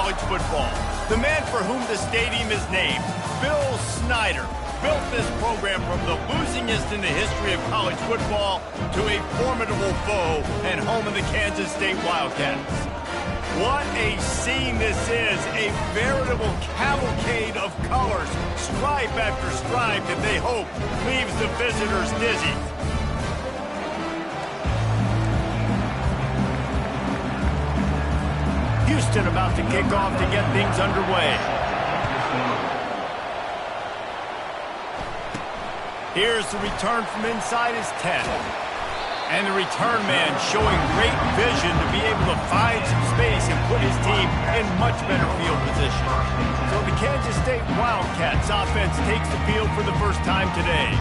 college football. The man for whom the stadium is named, Bill Snyder, built this program from the losingest in the history of college football to a formidable foe and home of the Kansas State Wildcats. What a scene this is, a veritable cavalcade of colors, stripe after stripe that they hope leaves the visitors dizzy. Houston about to kick off to get things underway. Here's the return from inside his 10. And the return man showing great vision to be able to find some space and put his team in much better field position. So the Kansas State Wildcats offense takes the field for the first time today.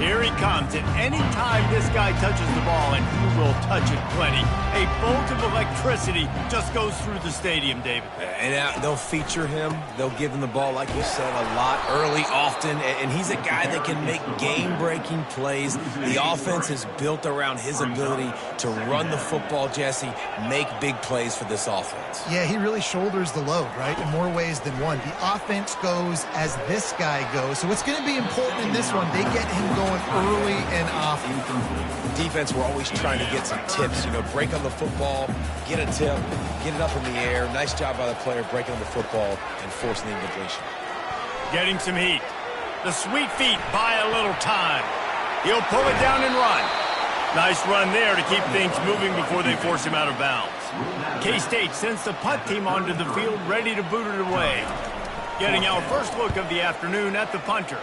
Here he comes, and any time this guy touches the ball, and he will touch it plenty, a bolt of electricity just goes through the stadium, David. And they'll feature him. They'll give him the ball, like you said, a lot, early, often, and he's a guy that can make game-breaking plays. The offense is built around his ability to run the football, Jesse, make big plays for this offense. Yeah, he really shoulders the load, right, in more ways than one. The offense goes as this guy goes, so it's going to be important in this one. They get him going early and often. Defense, we're always trying to get some tips, break on the football, get a tip, get it up in the air. Nice job by the player breaking on the football and forcing the incompletion. Getting some heat. The sweet feet buy a little time. He'll pull it down and run. Nice run there to keep things moving before they force him out of bounds. K-State sends the punt team onto the field ready to boot it away. Getting our first look of the afternoon at the punter.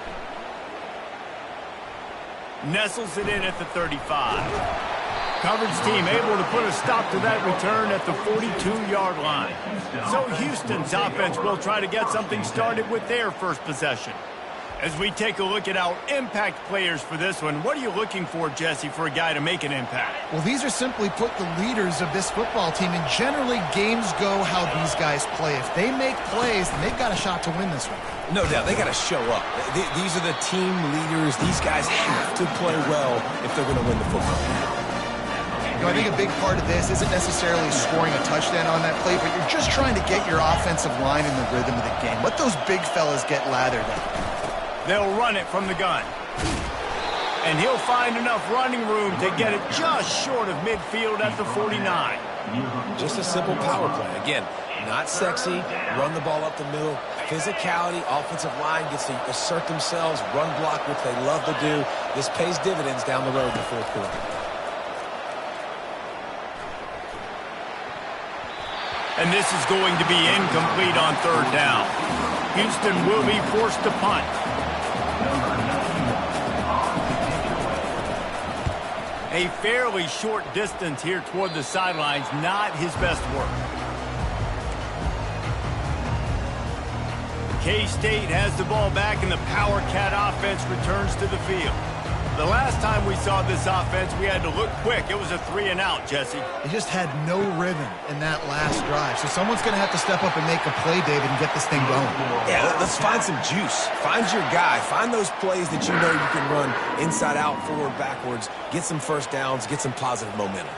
Nestles it in at the 35. Coverage team able to put a stop to that return at the 42-yard line. So Houston's offense will try to get something started with their first possession. As we take a look at our impact players for this one, what are you looking for, Jesse, for a guy to make an impact? Well, these are simply put the leaders of this football team, and generally games go how these guys play. If they make plays, then they've got a shot to win this one. No doubt, they got to show up. These are the team leaders. These guys have to play well if they're going to win the football. I think a big part of this isn't necessarily scoring a touchdown on that play, but you're just trying to get your offensive line in the rhythm of the game. Let those big fellas get lathered up. They'll run it from the gun. And he'll find enough running room to get it just short of midfield at the 49. Just a simple power play. Again, not sexy, run the ball up the middle. Physicality, offensive line gets to assert themselves, run block, which they love to do. This pays dividends down the road in the fourth quarter. And this is going to be incomplete on third down. Houston will be forced to punt. A fairly short distance here toward the sidelines, not his best work. K-State has the ball back and the Power Cat offense returns to the field. The last time we saw this offense, we had to look quick. It was a 3-and-out, Jesse. They just had no rhythm in that last drive. So someone's going to have to step up and make a play, David, and get this thing going. Yeah, let's find some juice. Find your guy. Find those plays that you know you can run inside out, forward, backwards. Get some first downs. Get some positive momentum.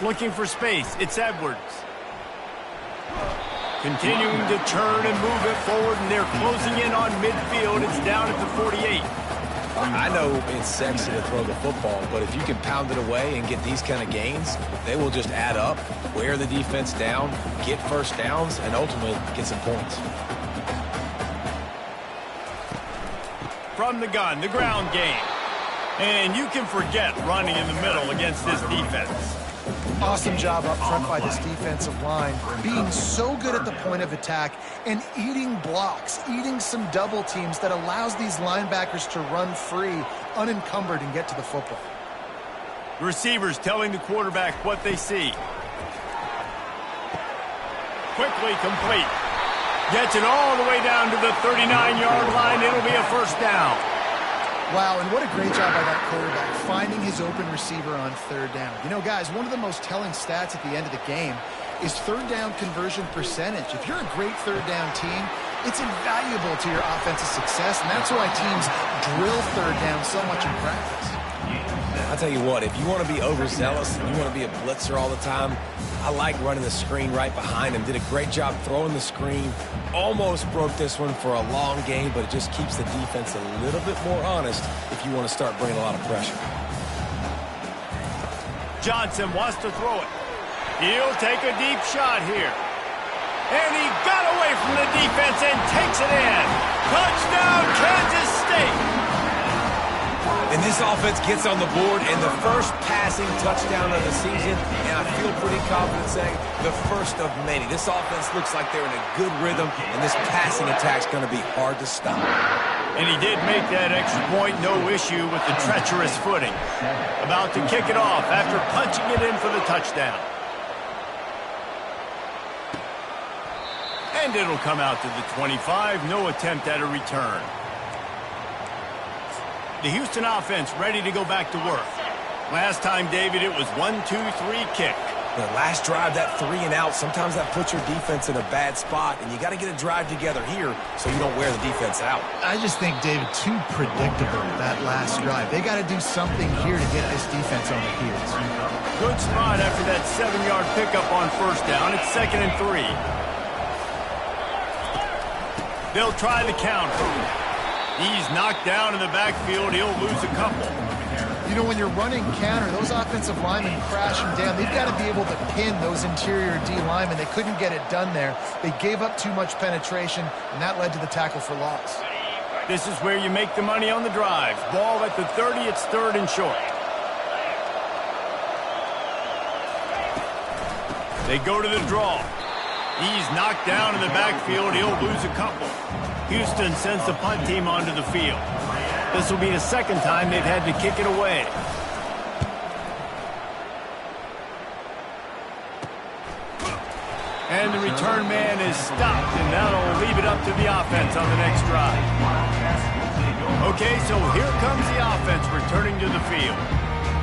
Looking for space. It's Edwards. Continuing to turn and move it forward, and they're closing in on midfield. It's down at the 48. I know it's sexy to throw the football, but if you can pound it away and get these kind of gains, they will just add up, wear the defense down, get first downs, and ultimately get some points. From the gun, the ground game. And you can forget running in the middle against this defense. Awesome job up front by this defensive line, being so good at the point of attack and eating blocks, eating some double teams that allows these linebackers to run free, unencumbered, and get to the football. The receivers telling the quarterback what they see. Quickly complete. Gets it all the way down to the 39-yard line. It'll be a first down. Wow, and what a great job by that quarterback, finding his open receiver on third down. You know, guys, one of the most telling stats at the end of the game is third down conversion percentage. If you're a great third down team, it's invaluable to your offensive success, and that's why teams drill third down so much in practice. I'll tell you what, if you want to be overzealous and you want to be a blitzer all the time, I like running the screen right behind him. Did a great job throwing the screen. Almost broke this one for a long game, but it just keeps the defense a little bit more honest if you want to start bringing a lot of pressure. Johnson wants to throw it. He'll take a deep shot here. And he got away from the defense and takes it in. Touchdown, Kansas State. And this offense gets on the board and the first passing touchdown of the season, and I feel pretty confident saying the first of many. This offense looks like they're in a good rhythm, and this passing attack's going to be hard to stop. And he did make that extra point, no issue with the treacherous footing. About to kick it off after punching it in for the touchdown. And it'll come out to the 25, no attempt at a return. The Houston offense ready to go back to work. Last time, David, it was 1-2-3 kick. The last drive, that 3 and out, sometimes that puts your defense in a bad spot, and you got to get a drive together here so you don't wear the defense out. I just think, David, too predictable, that last drive. They got to do something here to get this defense on the heels. Good spot after that 7-yard pickup on first down. It's 2nd and 3. They'll try the counter. He's knocked down in the backfield. He'll lose a couple. You know, when you're running counter, those offensive linemen crashing down, they've got to be able to pin those interior D linemen. They couldn't get it done there. They gave up too much penetration, and that led to the tackle for loss. This is where you make the money on the drive. Ball at the 30, it's 3rd and short. They go to the draw. He's knocked down in the backfield. He'll lose a couple. Houston sends the punt team onto the field. This will be the 2nd time they've had to kick it away. And the return man is stopped, and that'll leave it up to the offense on the next drive. Okay, so here comes the offense returning to the field.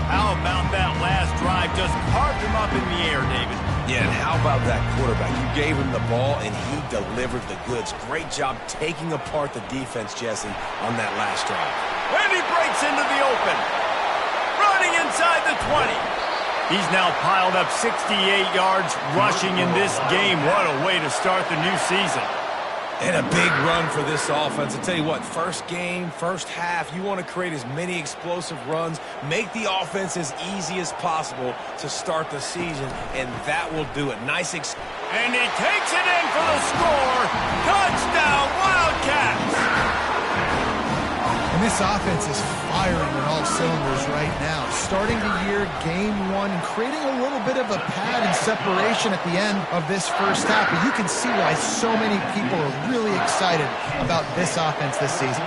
How about that last drive? Just carved him up in the air, David. Yeah, and how about that quarterback? You gave him the ball, and he delivered the goods. Great job taking apart the defense, Jesse, on that last drive. And he breaks into the open. Running inside the 20. He's now piled up 68 yards rushing in this game. What a way to start the new season. And a big run for this offense. I'll tell you what, first game, first half, you want to create as many explosive runs, make the offense as easy as possible to start the season, and that will do it. And he takes it in for the score. Touchdown, Wildcats! And this offense is firing on all cylinders right now. Starting the year, game 1, and creating a little bit of a pad and separation at the end of this first half. But you can see why so many people are really excited about this offense this season.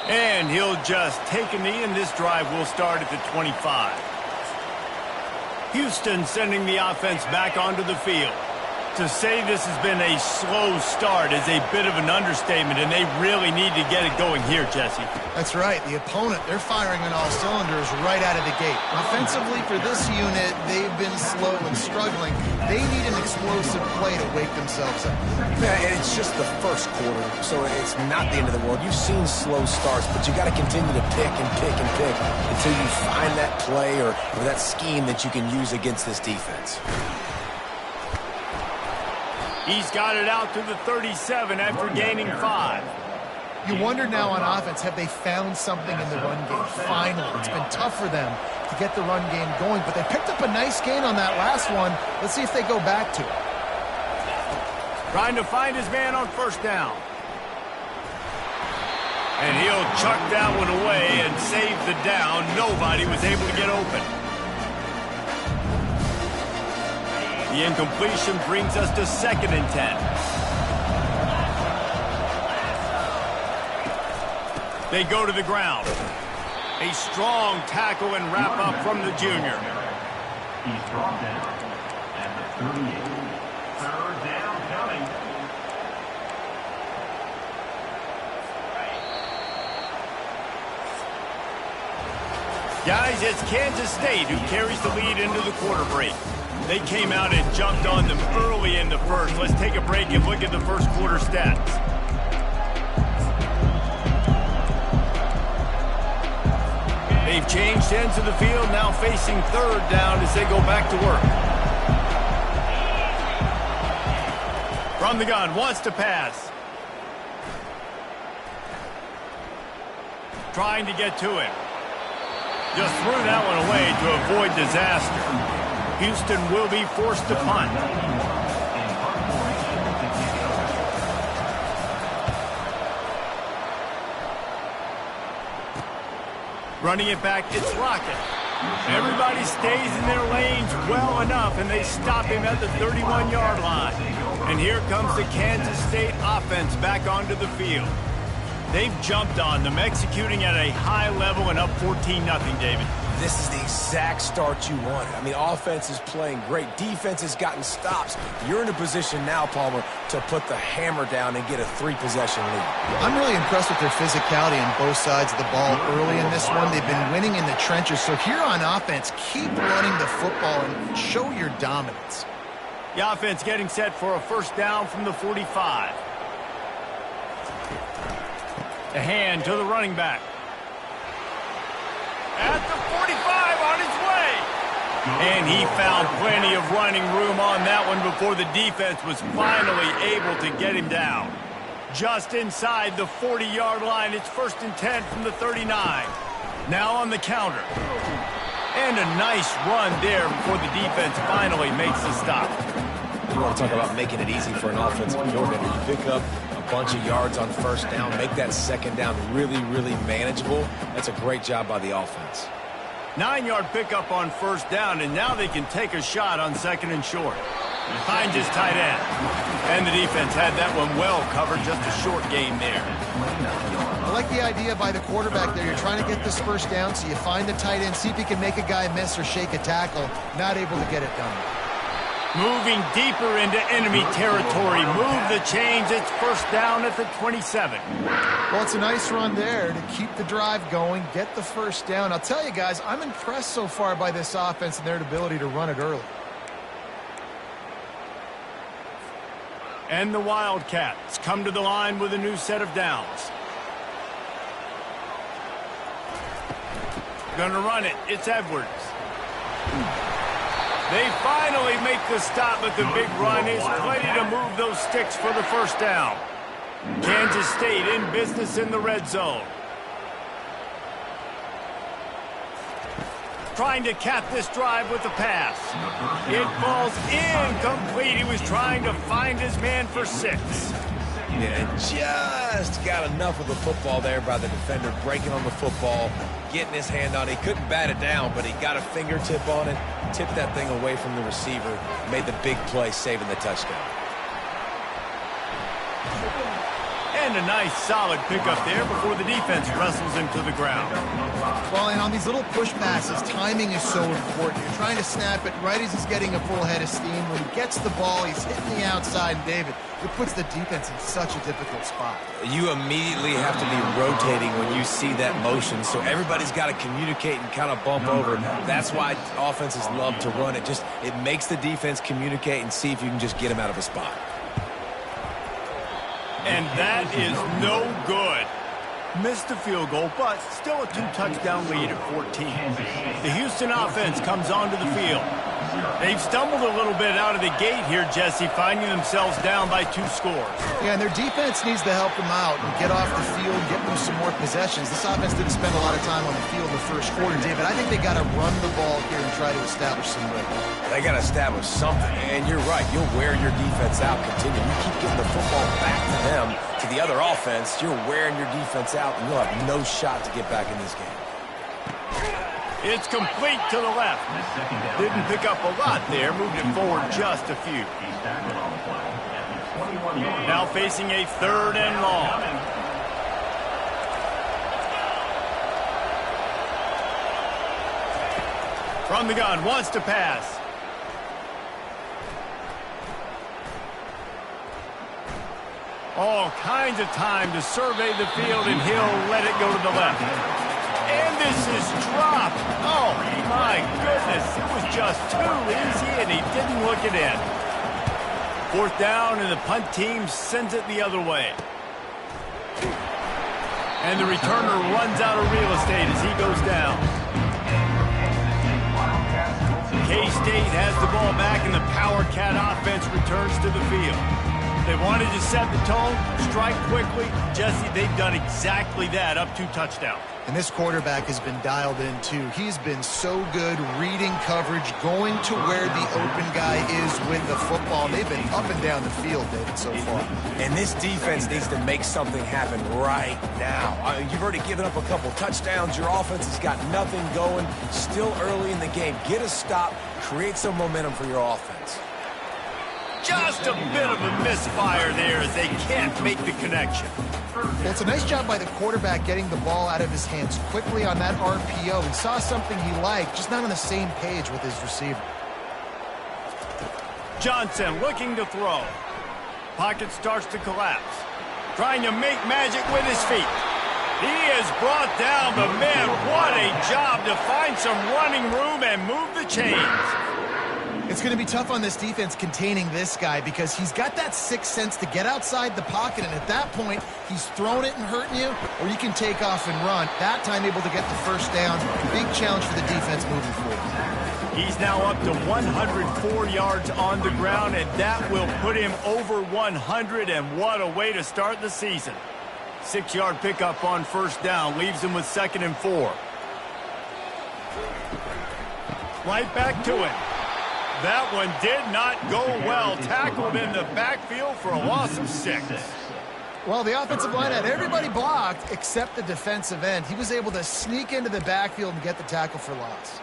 And he'll just take a knee, and this drive will start at the 25. Houston sending the offense back onto the field. To say this has been a slow start is a bit of an understatement, and they really need to get it going here, Jesse. That's right. The opponent, they're firing on all cylinders right out of the gate. Offensively, for this unit, they've been slow and struggling. They need an explosive play to wake themselves up. Yeah, and it's just the first quarter, so it's not the end of the world. You've seen slow starts, but you got to continue to pick and pick and pick until you find that play or that scheme that you can use against this defense. He's got it out to the 37 after gaining 5. You wonder now on offense, have they found something in the run game? Finally, it's been tough for them to get the run game going, but they picked up a nice gain on that last one. Let's see if they go back to it. Trying to find his man on first down. And he'll chuck that one away and save the down. Nobody was able to get open. The incompletion brings us to 2nd and 10. They go to the ground. A strong tackle and wrap up from the junior. He's brought down at the 38. 3rd down coming. Guys, it's Kansas State who carries the lead into the quarter break. They came out and jumped on them early in the first. Let's take a break and look at the first quarter stats. They've changed ends of the field, now facing third down as they go back to work. From the gun, wants to pass. Trying to get to him. Just threw that one away to avoid disaster. Houston will be forced to punt. Running it back, it's Lockett. Everybody stays in their lanes well enough, and they stop him at the 31-yard line. And here comes the Kansas State offense back onto the field. They've jumped on them, executing at a high level and up 14-0, David. This is the exact start you wanted. I mean, offense is playing great. Defense has gotten stops. You're in a position now, Palmer, to put the hammer down and get a 3-possession lead. I'm really impressed with their physicality on both sides of the ball early in this one. They've been winning in the trenches. So here on offense, keep running the football and show your dominance. The offense getting set for a first down from the 45. The hand to the running back. At the 45 on his way. And he found plenty of running room on that one before the defense was finally able to get him down. Just inside the 40-yard line, it's 1st and 10 from the 39. Now on the counter. And a nice run there before the defense finally makes the stop. You want to talk about making it easy for an offensive coordinator. You pick up a bunch of yards on first down, make that second down really, really manageable. That's a great job by the offense. 9-yard pickup on first down, and now they can take a shot on 2nd and short. Behind his tight end. And the defense had that one well covered, just a short gain there. I like the idea by the quarterback there. You're trying to get this first down, so you find the tight end, see if he can make a guy miss or shake a tackle. Not able to get it done. Moving deeper into enemy territory. Move the chains. It's first down at the 27. Well, it's a nice run there to keep the drive going, get the first down. I'll tell you guys, I'm impressed so far by this offense and their ability to run it early. And the Wildcats come to the line with a new set of downs. Gonna run it. It's Edwards. They finally make the stop, but the big run is plenty to move those sticks for the first down. Kansas State in business in the red zone. Trying to cap this drive with the pass. It falls incomplete. He was trying to find his man for 6. Yeah, just got enough of the football there by the defender, breaking on the football, getting his hand on it. He couldn't bat it down, but he got a fingertip on it, tipped that thing away from the receiver, made the big play, saving the touchdown. And a nice solid pickup there before the defense wrestles him to the ground. Well, and on these little push passes, timing is so important. You're trying to snap it right as he's getting a full head of steam. When he gets the ball, he's hitting the outside, and David, it puts the defense in such a difficult spot. You immediately have to be rotating when you see that motion, so everybody's got to communicate and kind of bump over. That's why offenses love to run it. It makes the defense communicate and see if you can just get him out of a spot. And that is no good. Missed the field goal, but still a 2-touchdown lead at 14. The Houston offense comes onto the field. They've stumbled a little bit out of the gate here, Jesse, finding themselves down by 2 scores. Yeah, and their defense needs to help them out and get off the field, get them some more possessions. This offense didn't spend a lot of time on the field in the first quarter, David. I think they got to run the ball here and try to establish some rhythm. They got to establish something, and you're right. You'll wear your defense out. Continue. You keep getting the football back to them, to the other offense. You're wearing your defense out, and you'll have no shot to get back in this game. It's complete to the left. Didn't pick up a lot there. Moved it forward just a few. Now facing a 3rd and long. From the gun, wants to pass. All kinds of time to survey the field, and he'll let it go to the left. And this is dropped. Oh, my goodness. It was just too easy, and he didn't look it in. 4th down, and the punt team sends it the other way. And the returner runs out of real estate as he goes down. State has the ball back, and the Power Cat offense returns to the field. They wanted to set the tone, strike quickly. Jesse, they've done exactly that, up 2 touchdowns. And this quarterback has been dialed in, too. He's been so good reading coverage, going to where the open guy is with the football. They've been up and down the field, David, so far. And this defense needs to make something happen right now. You've already given up a couple touchdowns. Your offense has got nothing going. Still early in the game. Get a stop. Create some momentum for your offense. Just a bit of a misfire there as they can't make the connection. Well, it's a nice job by the quarterback getting the ball out of his hands quickly on that RPO. He saw something he liked, just not on the same page with his receiver. Johnson looking to throw. Pocket starts to collapse. Trying to make magic with his feet. He is brought down, but man, what a job to find some running room and move the chains. It's going to be tough on this defense containing this guy because he's got that sixth sense to get outside the pocket, and at that point, he's throwing it and hurting you, or you can take off and run. That time able to get the first down. Big challenge for the defense moving forward. He's now up to 104 yards on the ground, and that will put him over 100, and what a way to start the season. 6-yard pickup on first down leaves him with 2nd and 4. Right back to him. That one did not go well. Tackled in the backfield for a loss of 6. Well, the offensive line had everybody blocked except the defensive end. He was able to sneak into the backfield and get the tackle for loss.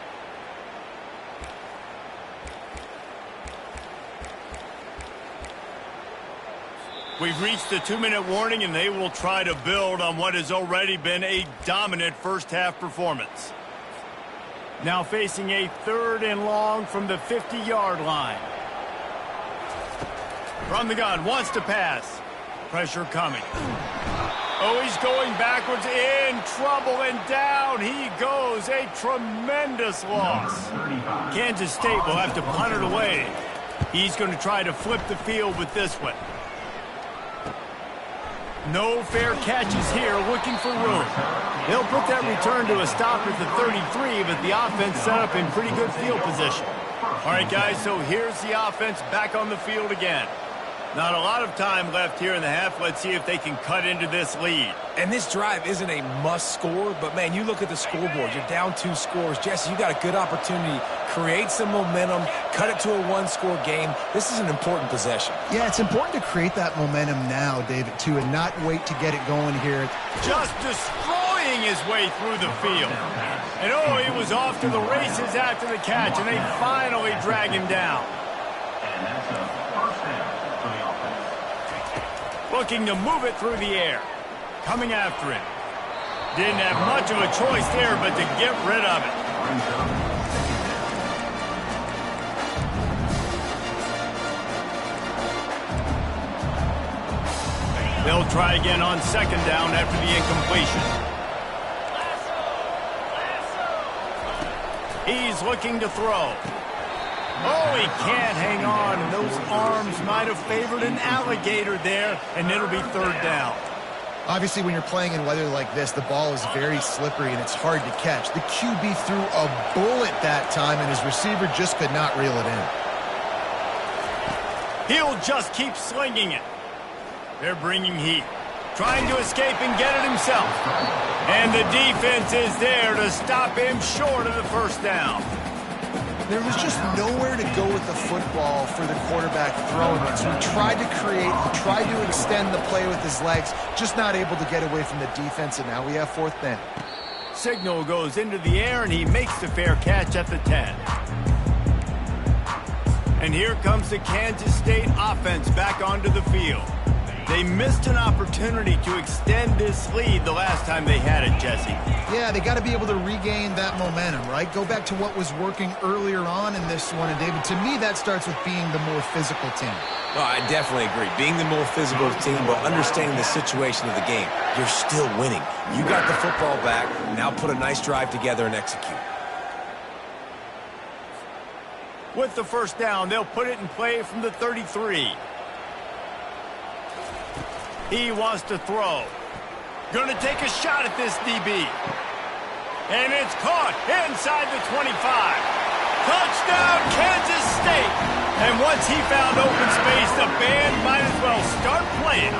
We've reached the 2-minute warning, and they will try to build on what has already been a dominant first-half performance. Now facing a 3rd and long from the 50-yard line. From the gun, wants to pass. Pressure coming. Oh, he's going backwards, in trouble, and down he goes. A tremendous loss. Kansas State will have to punt it away. He's going to try to flip the field with this one. No fair catches here, looking for room. They'll put that return to a stop at the 33, but the offense set up in pretty good field position. All right, guys, so here's the offense back on the field again. Not a lot of time left here in the half. Let's see if they can cut into this lead. And this drive isn't a must score, but, man, you look at the scoreboard. You're down 2 scores. Jesse, you got a good opportunity. Create some momentum. Cut it to a 1-score game. This is an important possession. Yeah, it's important to create that momentum now, David, too, and not wait to get it going here. Just destroying his way through the field. And, oh, he was off to the races after the catch, and they finally drag him down. And that's a first down for the offense. Looking to move it through the air. Coming after it. Didn't have much of a choice there but to get rid of it. They'll try again on 2nd down after the incompletion. He's looking to throw. Oh, he can't hang on, and those arms might have favored an alligator there, and it'll be 3rd down. Obviously, when you're playing in weather like this, the ball is very slippery and it's hard to catch. The QB threw a bullet that time, and his receiver just could not reel it in. He'll just keep slinging it. They're bringing heat. Trying to escape and get it himself. And the defense is there to stop him short of the 1st down. There was just nowhere to go with the football for the quarterback throwing it. So he tried to create, he tried to extend the play with his legs, just not able to get away from the defense, and now we have 4th down. Signal goes into the air, and he makes the fair catch at the 10. And here comes the Kansas State offense back onto the field. They missed an opportunity to extend this lead the last time they had it, Jesse. Yeah, they got to be able to regain that momentum, right? Go back to what was working earlier on in this one. And, David, to me, that starts with being the more physical team. Well, I definitely agree. Being the more physical team, but understanding the situation of the game. You're still winning. You got the football back. Now put a nice drive together and execute. With the 1st down, they'll put it in play from the 33. He wants to throw. Going to take a shot at this DB. And it's caught inside the 25. Touchdown, Kansas State! And once he found open space, the band might as well start playing.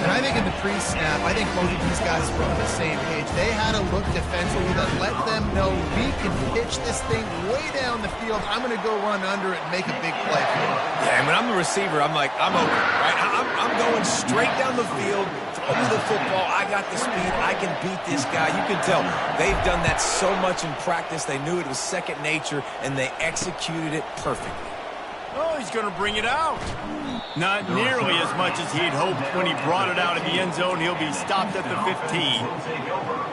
And I think in the pre-snap, I think both of these guys were on the same page. They had a look defensively that let them know we can pitch this thing way down the field. I'm going to go run under it and make a big play for it. Yeah, and when I'm the receiver, I'm like, I'm open, right? I'm going straight down the field, throw me the football. I got the speed. I can beat this guy. You can tell they've done that so much in practice. They knew it was second nature, and they executed it perfectly. Oh, he's going to bring it out. Not nearly as much as he'd hoped when he brought it out of the end zone. He'll be stopped at the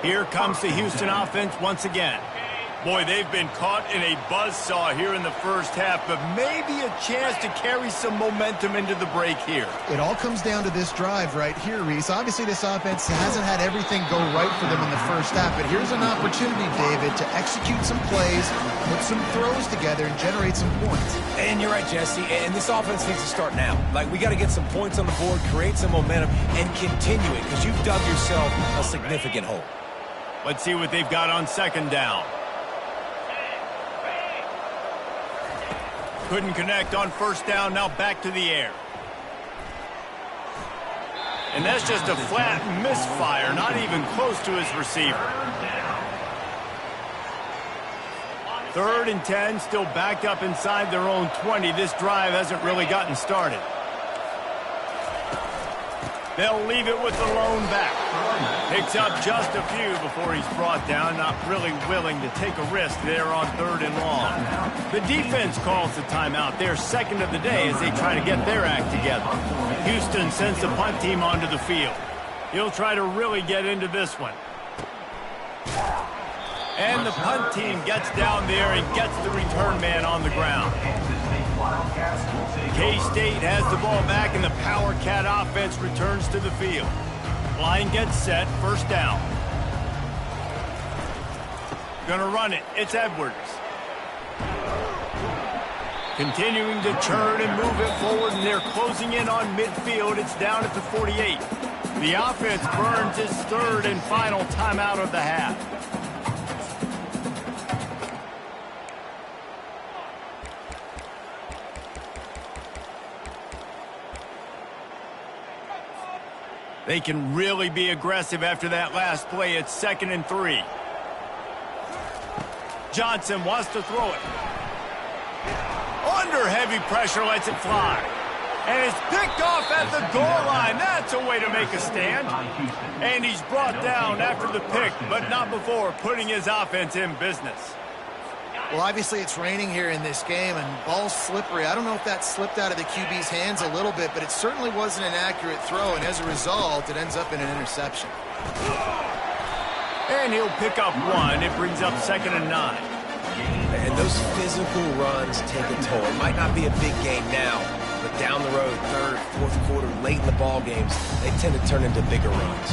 15. Here comes the Houston offense once again. Boy, they've been caught in a buzzsaw here in the first half, but maybe a chance to carry some momentum into the break here. It all comes down to this drive right here, Reese. Obviously, this offense hasn't had everything go right for them in the first half, but here's an opportunity, David, to execute some plays, put some throws together, and generate some points. And you're right, Jesse, and this offense needs to start now. Like, we got to get some points on the board, create some momentum, and continue it, because you've dug yourself a significant hole. Let's see what they've got on second down. Couldn't connect on first down, now back to the air. And that's just a flat misfire, not even close to his receiver. 3rd and 10, still backed up inside their own 20. This drive hasn't really gotten started. They'll leave it with the lone back. Picks up just a few before he's brought down. Not really willing to take a risk there on 3rd and long. The defense calls the timeout. They're second of the day as they try to get their act together. Houston sends the punt team onto the field. He'll try to really get into this one. And the punt team gets down there and gets the return man on the ground. K-State has the ball back, and the Power Cat offense returns to the field. Line gets set, first down. Gonna run it, it's Edwards. Continuing to turn and move it forward, and they're closing in on midfield. It's down at the 48. The offense burns its 3rd and final timeout of the half. They can really be aggressive after that last play. It's 2nd and 3. Johnson wants to throw it. Under heavy pressure, lets it fly. And it's picked off at the goal line. That's a way to make a stand. And he's brought down after the pick, but not before putting his offense in business. Well, obviously it's raining here in this game, and ball's slippery. I don't know if that slipped out of the QB's hands a little bit, but it certainly wasn't an accurate throw, and as a result, it ends up in an interception. And he'll pick up 1. It brings up 2nd and 9. And those physical runs take a toll. It might not be a big game now, but down the road, 3rd, 4th quarter, late in the ball games, they tend to turn into bigger runs.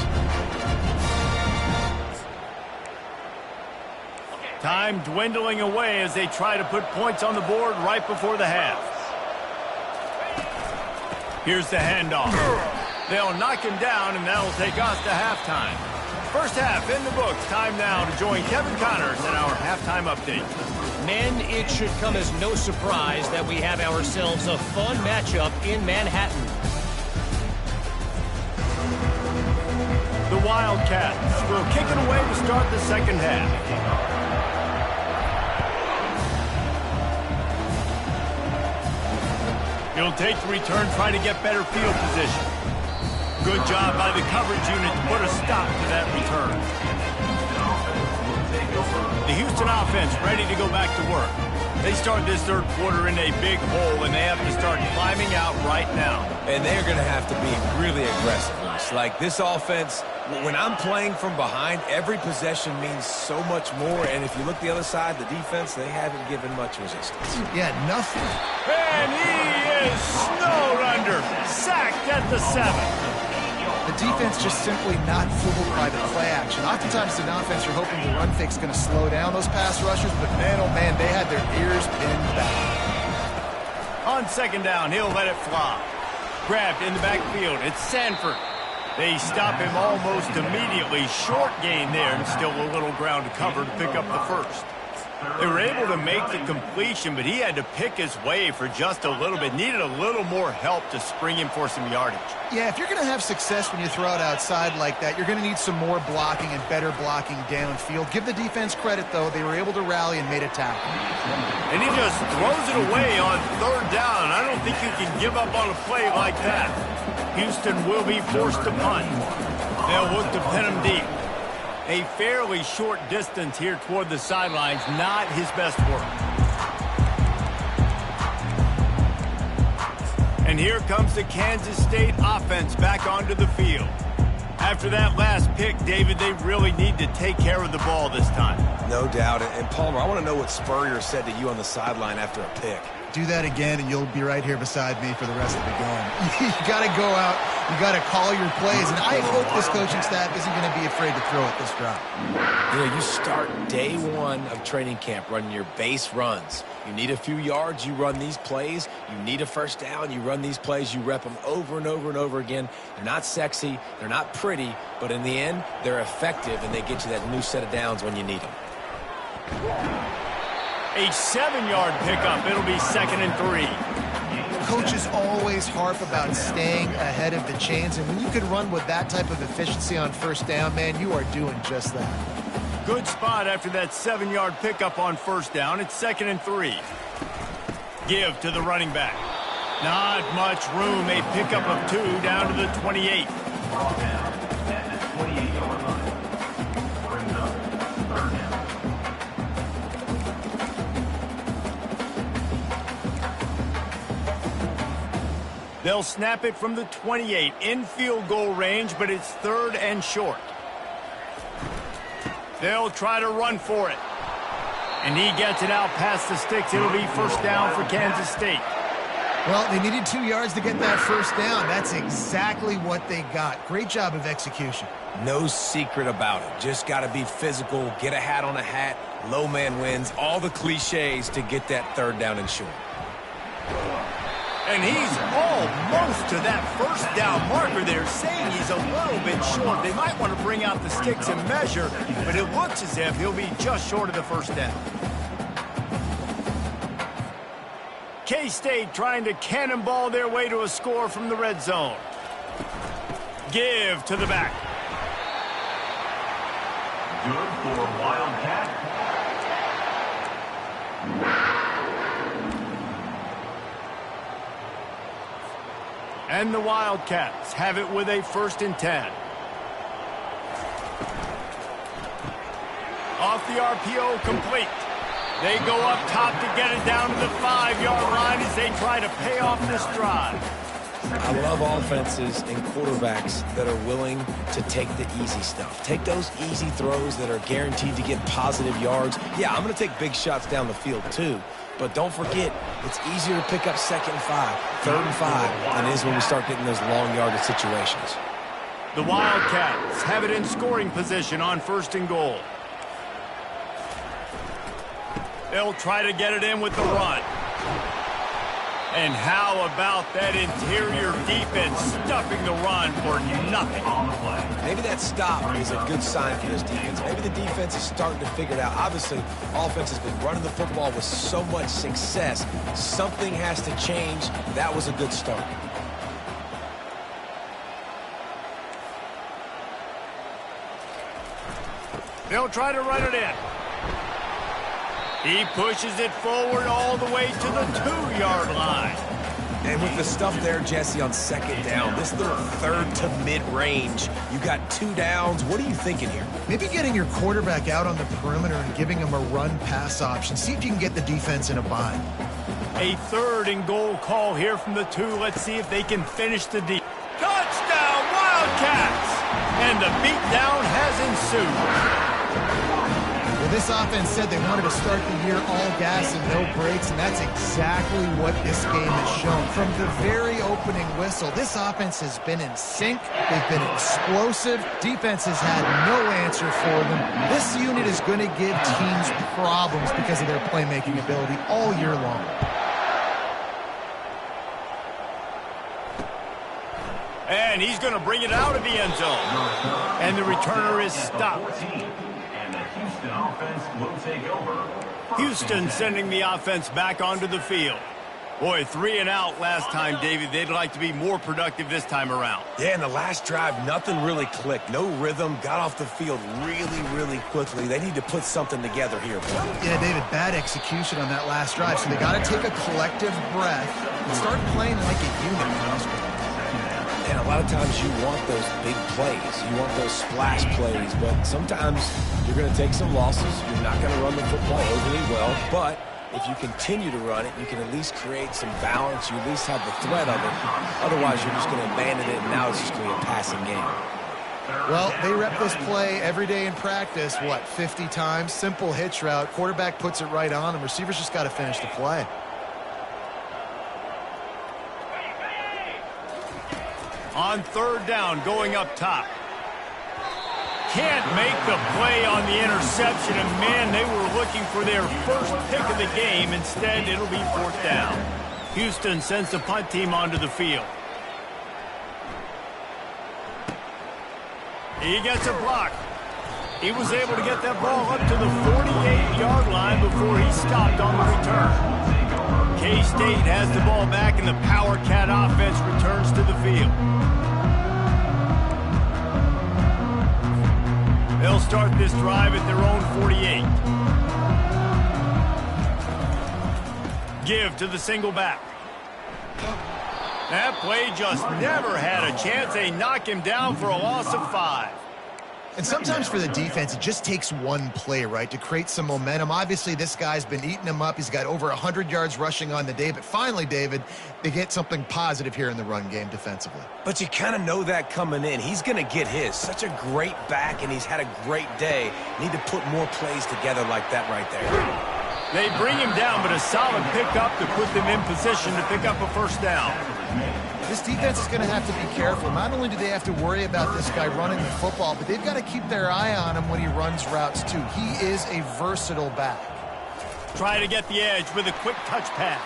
Time dwindling away as they try to put points on the board right before the half. Here's the handoff. They'll knock him down, and that'll take us to halftime. First half in the books. Time now to join Kevin Connors in our halftime update. Men, it should come as no surprise that we have ourselves a fun matchup in Manhattan. The Wildcats will kick it away to start the second half. He'll take the return, try to get better field position. Good job by the coverage unit to put a stop to that return. The Houston offense ready to go back to work. They start this 3rd quarter in a big hole, and they have to start climbing out right now. And they're going to have to be really aggressive. Like this offense, when I'm playing from behind, every possession means so much more. And if you look the other side, the defense, they haven't given much resistance. Yeah, nothing. And he is snowed under, sacked at the 7. The defense just simply not fooled by the play action. Oftentimes, an offense, you're hoping the run fake is going to slow down those pass rushers, but man, oh man, they had their ears pinned back. On second down, he'll let it fly. Grabbed in the backfield, it's Sanford. They stop him almost immediately. Short gain there, and still a little ground to cover to pick up the first. They were able to make the completion, but he had to pick his way for just a little bit. Needed a little more help to spring him for some yardage. Yeah, if you're going to have success when you throw it outside like that, you're going to need some more blocking and better blocking downfield. Give the defense credit, though. They were able to rally and made a tackle. And he just throws it away on third down. I don't think you can give up on a play like that. Houston will be forced to punt. They'll look to pin him deep. A fairly short distance here toward the sidelines, not his best work. And here comes the Kansas State offense back onto the field. After that last pick, David, they really need to take care of the ball this time. No doubt. And Palmer, I want to know what Spurrier said to you on the sideline after a pick. Do that again, and you'll be right here beside me for the rest of the game. You got to go out. You got to call your plays, and I hope this coaching staff isn't going to be afraid to throw at this drive. You know, you start day one of training camp running your base runs. You need a few yards, you run these plays. You need a first down, you run these plays. You rep them over and over and over again. They're not sexy, they're not pretty, but in the end, they're effective, and they get you that new set of downs when you need them. A 7-yard pickup. It'll be 2nd and 3. Coaches always harp about staying ahead of the chains, and when you can run with that type of efficiency on first down, man, you are doing just that. Good spot after that 7-yard pickup on first down. It's 2nd and 3. Give to the running back. Not much room. A pickup of 2 down to the 28. They'll snap it from the 28 in field goal range, but it's 3rd and short. They'll try to run for it. And he gets it out past the sticks. It'll be first down for Kansas State. Well, they needed 2 yards to get that first down. That's exactly what they got. Great job of execution. No secret about it. Just got to be physical, get a hat on a hat, low man wins, all the cliches to get that 3rd down and short. And he's almost to that first down marker there, saying he's a little bit short. They might want to bring out the sticks and measure, but it looks as if he'll be just short of the first down. K-State trying to cannonball their way to a score from the red zone. Give to the back. Good for Wildcat. And the Wildcats have it with a 1st and 10. Off the RPO, complete. They go up top to get it down to the 5-yard line as they try to pay off this drive. I love offenses and quarterbacks that are willing to take the easy stuff. Take those easy throws that are guaranteed to get positive yards. Yeah, I'm going to take big shots down the field too. But don't forget, it's easier to pick up 2nd and 5, 3rd and 5 than it is when we start getting those long yardage situations. The Wildcats have it in scoring position on 1st and goal. They'll try to get it in with the run. And how about that interior defense stuffing the run for nothing? Maybe that stop is a good sign for this defense. Maybe the defense is starting to figure it out. Obviously, offense has been running the football with so much success. Something has to change. That was a good start. They'll try to run it in. He pushes it forward all the way to the 2-yard line. And with the stuff there, Jesse, on 2nd down, this little 3rd to mid-range, you got 2 downs. What are you thinking here? Maybe getting your quarterback out on the perimeter and giving him a run-pass option. See if you can get the defense in a bind. A 3rd and goal call here from the 2. Let's see if they can finish the deal. Touchdown, Wildcats! And the beatdown has ensued. Well, this offense said they wanted to start the year all gas and no brakes, and that's exactly what this game has shown. From the very opening whistle, this offense has been in sync. They've been explosive. Defense has had no answer for them. This unit is going to give teams problems because of their playmaking ability all year long. And he's going to bring it out of the end zone. And the returner is stopped. And the Houston offense will take over. Houston sending the offense back onto the field. Boy, 3 and out last time, David. They'd like to be more productive this time around. Yeah, in the last drive, nothing really clicked. No rhythm, got off the field really, really quickly. They need to put something together here. Yeah, David, bad execution on that last drive. So they got to take a collective breath and start playing like a unit for this one. And a lot of times you want those big plays. You want those splash plays. But sometimes you're going to take some losses. You're not going to run the football overly well. But if you continue to run it, you can at least create some balance. You at least have the threat of it. Otherwise, you're just going to abandon it, and now it's just going to be a passing game. Well, they rep this play every day in practice, 50 times? Simple hitch route. Quarterback puts it right on, and receivers just got to finish the play. On 3rd down, going up top. Can't make the play on the interception, and man, they were looking for their first pick of the game. Instead, it'll be 4th down. Houston sends the punt team onto the field. He gets a block. He was able to get that ball up to the 48-yard line before he stopped on the return. K-State has the ball back, and the Power Cat offense returns to the field. They'll start this drive at their own 48. Give to the single back. That play just never had a chance. They knock him down for a loss of 5. And sometimes for the defense, it just takes one play, right, to create some momentum. Obviously, this guy's been eating him up. He's got over 100 yards rushing on the day. But finally, David, they get something positive here in the run game defensively. But you kind of know that coming in. He's going to get his. Such a great back, and he's had a great day. Need to put more plays together like that right there. They bring him down, but a solid pickup to put them in position to pick up a 1st down. This defense is going to have to be careful. Not only do they have to worry about this guy running the football, but they've got to keep their eye on him when he runs routes, too. He is a versatile back. Try to get the edge with a quick touch pass.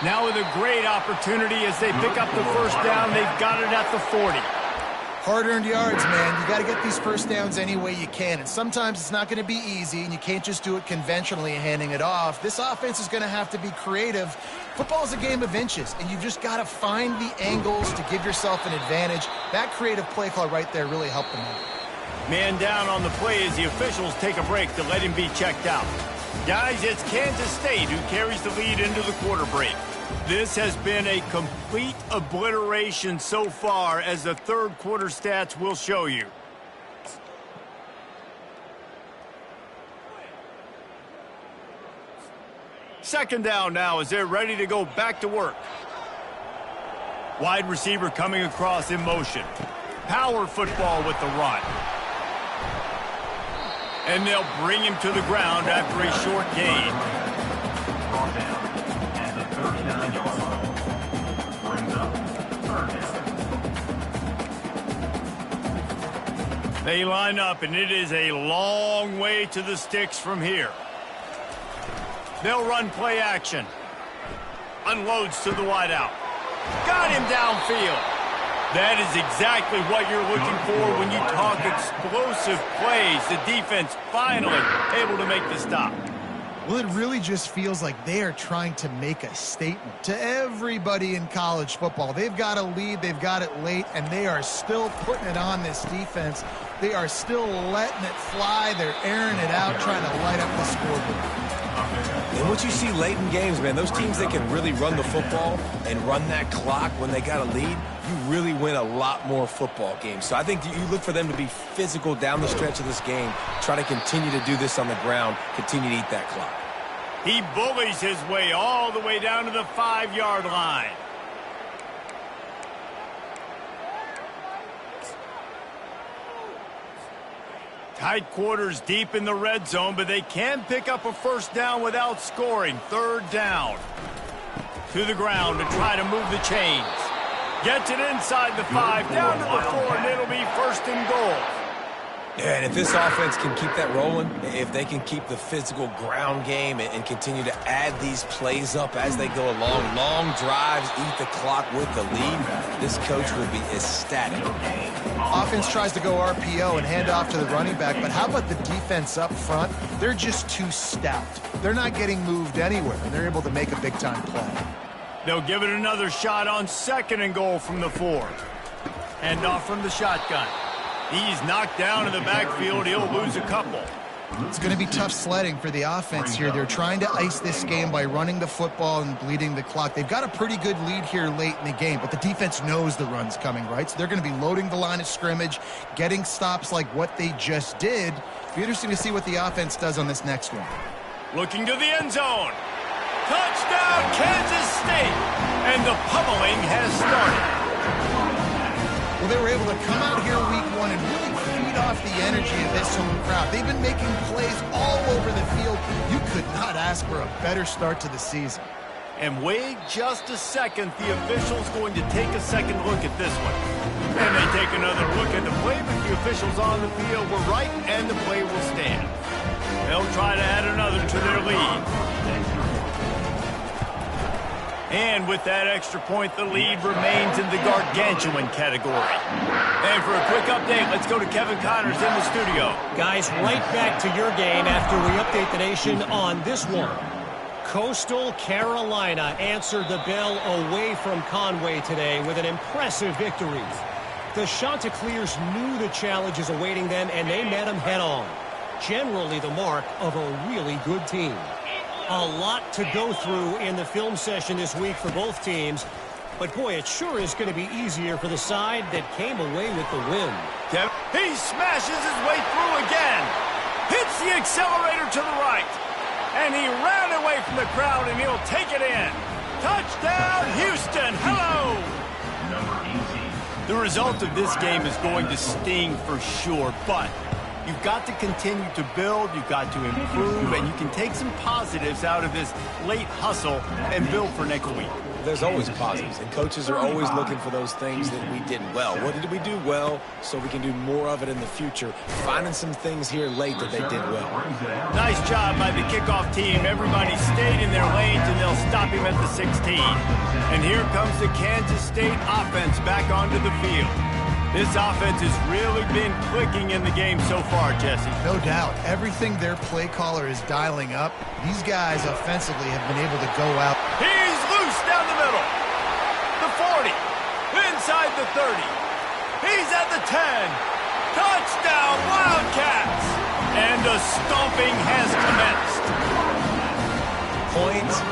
Now with a great opportunity as they pick up the 1st down. They've got it at the 40. Hard-earned yards, man. You got to get these 1st downs any way you can. And sometimes it's not going to be easy, and you can't just do it conventionally handing it off. This offense is going to have to be creative. Football is a game of inches, and you've just got to find the angles to give yourself an advantage. That creative play call right there really helped them out. Man down on the play as the officials take a break to let him be checked out. Guys, it's Kansas State who carries the lead into the quarter break. This has been a complete obliteration so far, as the 3rd quarter stats will show you. Second down now as they're ready to go back to work. Wide receiver coming across in motion. Power football with the run. And they'll bring him to the ground after a short gain. Brought down at the 39-yard line. Brings up 3rd down. They line up, and it is a long way to the sticks from here. They'll run play action. Unloads to the wideout. Got him downfield. That is exactly what you're looking for when you talk explosive plays. The defense finally able to make the stop. Well, it really just feels like they are trying to make a statement to everybody in college football. They've got a lead, they've got it late, and they are still putting it on this defense. They are still letting it fly. They're airing it out, trying to light up the scoreboard. And what you see late in games, man, those teams that can really run the football and run that clock when they got a lead, you really win a lot more football games. So I think you look for them to be physical down the stretch of this game, try to continue to do this on the ground, continue to eat that clock. He bullies his way all the way down to the 5-yard line. Tight quarters deep in the red zone, but they can pick up a 1st down without scoring. 3rd down. To the ground to try to move the chains. Gets it inside the 5, down to the 4, and it'll be 1st and goal. Yeah, and if this offense can keep that rolling, if they can keep the physical ground game and continue to add these plays up as they go along, long drives, eat the clock with the lead, this coach will be ecstatic. Offense tries to go RPO and hand off to the running back, but how about the defense up front? They're just too stout. They're not getting moved anywhere, and they're able to make a big-time play. They'll give it another shot on 2nd and goal from the 4. Hand off from the shotgun. He's knocked down in the backfield. He'll lose a couple. It's going to be tough sledding for the offense here. They're trying to ice this game by running the football and bleeding the clock. They've got a pretty good lead here late in the game, but the defense knows the run's coming, right? So they're going to be loading the line of scrimmage, getting stops like what they just did. It'll be interesting to see what the offense does on this next one. Looking to the end zone. Touchdown, Kansas State! And the pummeling has started. Well, they were able to come out here week 1 and really feed off the energy of this home crowd. They've been making plays all over the field. You could not ask for a better start to the season. And wait just a second. The official's going to take a second look at this one. And they take another look at the play, but the officials on the field were right, and the play will stand. They'll try to add another to their lead. And with that extra point, the lead remains in the gargantuan category. And for a quick update, let's go to Kevin Connors in the studio. Guys, right back to your game after we update the nation on this one. Coastal Carolina answered the bell away from Conway today with an impressive victory. The Chanticleers knew the challenges awaiting them, and they met them head-on. Generally the mark of a really good team. A lot to go through in the film session this week for both teams. But, boy, it sure is going to be easier for the side that came away with the win. Kevin, he smashes his way through again. Hits the accelerator to the right. And he ran away from the crowd, and he'll take it in. Touchdown, Houston. Hello. Number 18. The result of this game is going to sting for sure, but you've got to continue to build, you've got to improve, and you can take some positives out of this late hustle and build for next week. There's always positives, and coaches are always looking for those things that we did well. What did we do well so we can do more of it in the future? Finding some things here late that they did well. Nice job by the kickoff team. Everybody stayed in their lanes, and they'll stop him at the 16. And here comes the Kansas State offense back onto the field. This offense has really been clicking in the game so far, Jesse. No doubt. Everything their play caller is dialing up, these guys offensively have been able to go out. He's loose down the middle. The 40. Inside the 30. He's at the 10. Touchdown, Wildcats. And a stomping has commenced. Points,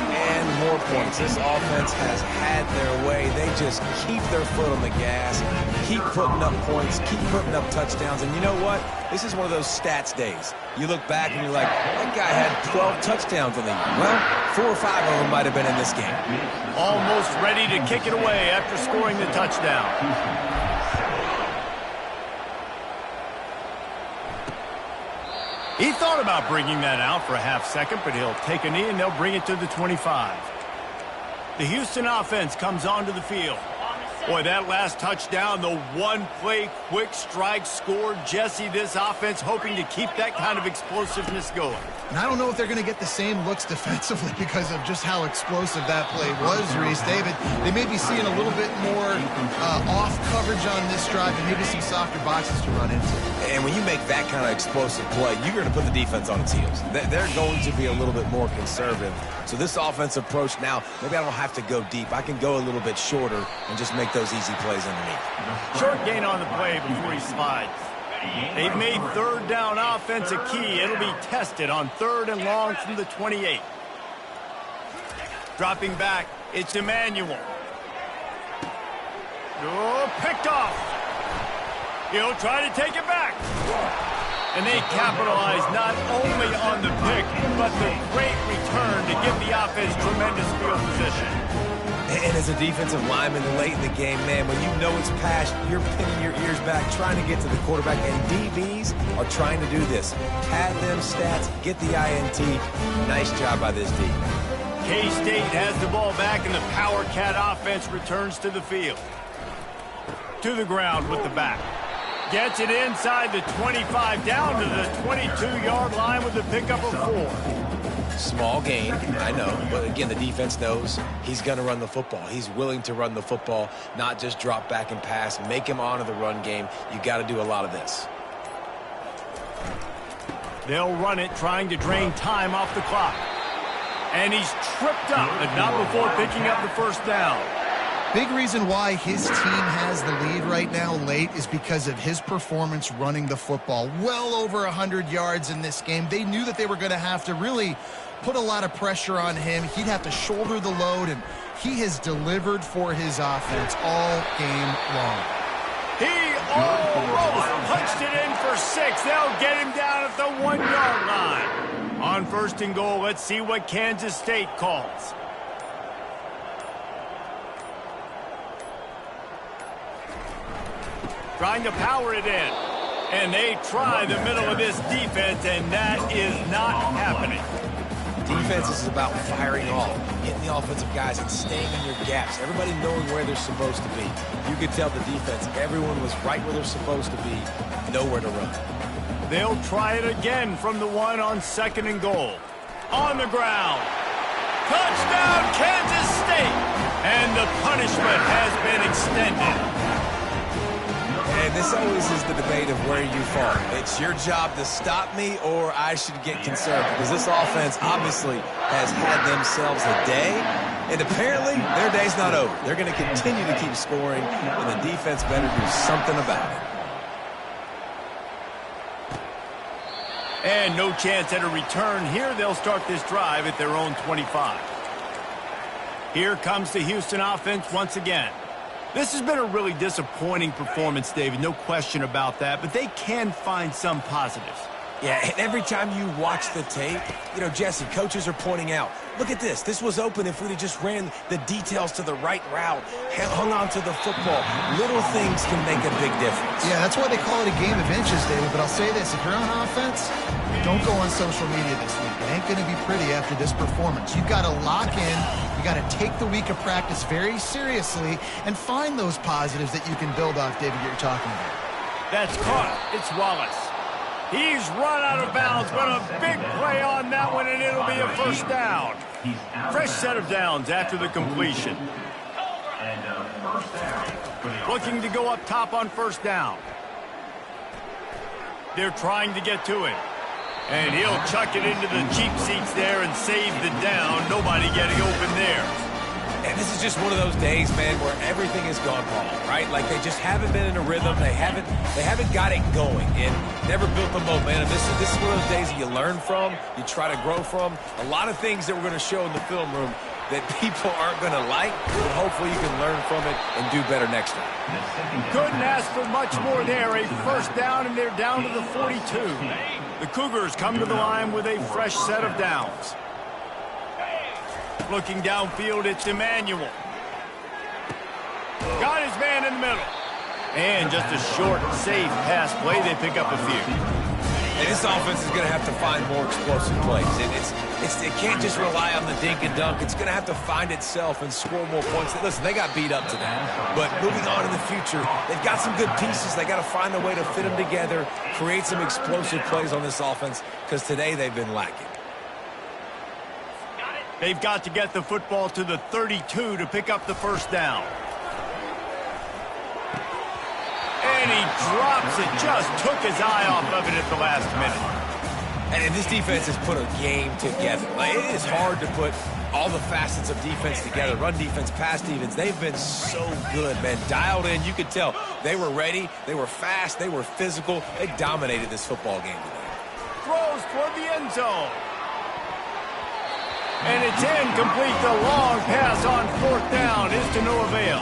and more points. This offense has had their way. They just keep their foot on the gas, keep putting up points, keep putting up touchdowns. And you know what? This is one of those stats days. You look back and you're like, that guy had 12 touchdowns in the year. Well, 4 or 5 of them might have been in this game. Almost ready to kick it away after scoring the touchdown. He thought about bringing that out for a half second, but he'll take a knee and they'll bring it to the 25. The Houston offense comes onto the field. Boy, that last touchdown, the one-play quick strike scored. Jesse, this offense hoping to keep that kind of explosiveness going. And I don't know if they're going to get the same looks defensively because of just how explosive that play was, Reese. David, they may be seeing a little bit more off coverage on this drive and maybe some softer boxes to run into. And when you make that kind of explosive play, you're going to put the defense on its heels. They're going to be a little bit more conservative. So this offense approach now, maybe I don't have to go deep. I can go a little bit shorter and just make those easy plays underneath. Short gain on the play before he slides. They've made third down offense a key. It'll be tested on 3rd and long from the 28. Dropping back, it's Emmanuel. Oh, picked off. He'll try to take it back. And they capitalize not only on the pick, but the great return to give the offense tremendous field position. And as a defensive lineman late in the game, man, when you know it's past, you're pinning your ears back, trying to get to the quarterback. And DBs are trying to do this. Pad them stats, get the INT. Nice job by this D. K-State has the ball back, and the Power Cat offense returns to the field. To the ground with the back. Gets it inside the 25, down to the 22-yard line with the pickup of 4. Small gain, I know, but again, the defense knows he's going to run the football. He's willing to run the football, not just drop back and pass, make him honor the run game. You got to do a lot of this. They'll run it, trying to drain time off the clock. And he's tripped up, but not before picking up the first down. Big reason why his team has the lead right now late is because of his performance running the football. Well over 100 yards in this game. They knew that they were going to have to really put a lot of pressure on him. He'd have to shoulder the load, and he has delivered for his offense all game long. He almost punched it in for 6. They'll get him down at the 1-yard line. On 1st and goal, let's see what Kansas State calls. Trying to power it in. And they try the middle of this defense, and that is not happening. Defense is about firing off, hitting the offensive guys and staying in your gaps. Everybody knowing where they're supposed to be. You could tell the defense, everyone was right where they're supposed to be, nowhere to run. They'll try it again from the 1 on 2nd and goal. On the ground. Touchdown, Kansas State! And the punishment has been extended. And this always is the debate of where you fall. It's your job to stop me, or I should get concerned, because this offense obviously has had themselves a day, and apparently their day's not over. They're going to continue to keep scoring, and the defense better do something about it. And no chance at a return here. They'll start this drive at their own 25. Here comes the Houston offense once again. This has been a really disappointing performance, David, no question about that, but they can find some positives. Yeah, and every time you watch the tape, you know, Jesse, coaches are pointing out, look at this. This was open if we'd have just ran the details to the right route, hung on to the football. Little things can make a big difference. Yeah, that's why they call it a game of inches, David. But I'll say this, if you're on offense, don't go on social media this week. It ain't going to be pretty after this performance. You've got to lock in. You got to take the week of practice very seriously and find those positives that you can build off, David, you're talking about. That's caught. It's Wallace. He's run out of bounds, but a big play on that one, and it'll be a first down. Fresh set of downs after the completion. Looking to go up top on first down. They're trying to get to him. And he'll chuck it into the cheap seats there and save the down. Nobody getting open there. And this is just one of those days, man, where everything has gone wrong, right? Like they just haven't been in a rhythm. They haven't got it going and never built the momentum. This is one of those days that you learn from, you try to grow from. A lot of things that we're going to show in the film room that people aren't going to like, but hopefully you can learn from it and do better next time. Couldn't ask for much more there. A first down, and they're down to the 42. The Cougars come to the line with a fresh set of downs. Looking downfield, it's Emmanuel. Got his man in the middle. And just a short, safe pass play. They pick up a few. And this offense is going to have to find more explosive plays. It can't just rely on the dink and dunk. It's going to have to find itself and score more points. Listen, they got beat up today. But moving on in the future, they've got some good pieces. They got to find a way to fit them together, create some explosive plays on this offense, because today they've been lacking. They've got to get the football to the 32 to pick up the first down. And he drops it. Just took his eye off of it at the last minute. And this defense has put a game together. Like, it is hard to put all the facets of defense together. Run defense, pass defense. They've been so good, man. Dialed in. You could tell they were ready. They were fast. They were physical. They dominated this football game today. Throws toward the end zone. And it's incomplete. The long pass on fourth down is to no avail.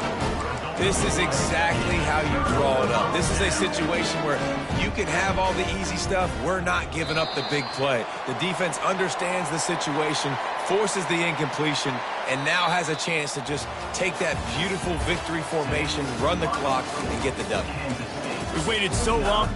This is exactly how you draw it up. This is a situation where you can have all the easy stuff. We're not giving up the big play. The defense understands the situation, forces the incompletion, and now has a chance to just take that beautiful victory formation, run the clock, and get the W. We've waited so long.